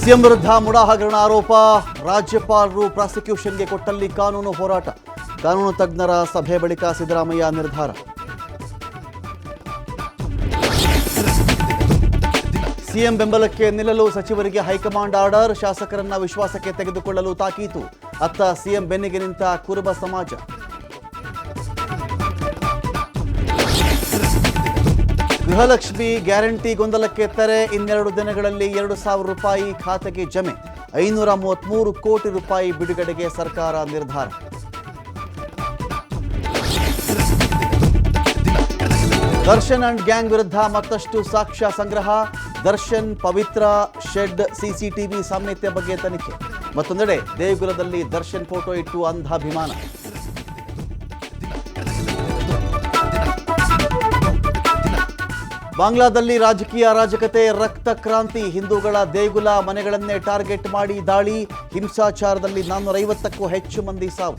CM ವಿರುದ್ಧ ಮುಡಾ ಹಗರಣ ಆರೋಪ, ರಾಜ್ಯಪಾಲರು ಪ್ರಾಸಿಕ್ಯೂಷನ್ಗೆ ಕೊಟ್ಟಲ್ಲಿ ಕಾನೂನು ಹೋರಾಟ. ಕಾನೂನು ತಜ್ಞರ ಸಭೆ ಬಳಿಕ ಸಿದ್ದರಾಮಯ್ಯ ನಿರ್ಧಾರ. ಸಿಎಂ ಬೆಂಬಲಕ್ಕೆ ನಿಲ್ಲಲು ಸಚಿವರಿಗೆ ಹೈಕಮಾಂಡ್ ಆರ್ಡರ್, ಶಾಸಕರನ್ನ ವಿಶ್ವಾಸಕ್ಕೆ ತೆಗೆದುಕೊಳ್ಳಲು ತಾಕೀತು. ಅತ್ತ ಸಿಎಂ ಬೆನ್ನಿಗೆ ನಿಂತ ಕುರುಬ ಸಮಾಜ. ಗೃಹಲಕ್ಷ್ಮಿ ಗ್ಯಾರಂಟಿ ಗೊಂದಲಕ್ಕೆ ತೆರೆ, ಇನ್ನೆರಡು ದಿನಗಳಲ್ಲಿ 2,000 ರೂಪಾಯಿ ಖಾತೆಗೆ ಜಮೆ. 533 ಕೋಟಿ ರೂಪಾಯಿ ಬಿಡುಗಡೆಗೆ ಸರ್ಕಾರ ನಿರ್ಧಾರ. ದರ್ಶನ್ ಅಂಡ್ ಗ್ಯಾಂಗ್ ವಿರುದ್ಧ ಮತ್ತಷ್ಟು ಸಾಕ್ಷ್ಯ ಸಂಗ್ರಹ. ದರ್ಶನ್, ಪವಿತ್ರ, ಶೆಡ್, ಸಿಸಿಟಿವಿ ಸಾಮ್ಯತೆ ಬಗ್ಗೆ ತನಿಖೆ. ಮತ್ತೊಂದೆಡೆ ದೇಗುಲದಲ್ಲಿ ದರ್ಶನ್ ಫೋಟೋ ಇಟ್ಟು ಅಂಧಾಭಿಮಾನ. ಬಾಂಗ್ಲಾದಲ್ಲಿ ರಾಜಕೀಯ ಅರಾಜಕತೆ, ರಕ್ತ ಕ್ರಾಂತಿ. ಹಿಂದೂಗಳ ದೇಗುಲ ಮನೆಗಳನ್ನೇ ಟಾರ್ಗೆಟ್ ಮಾಡಿ ದಾಳಿ. ಹಿಂಸಾಚಾರದಲ್ಲಿ 450ಕ್ಕೂ ಹೆಚ್ಚು ಮಂದಿ ಸಾವು.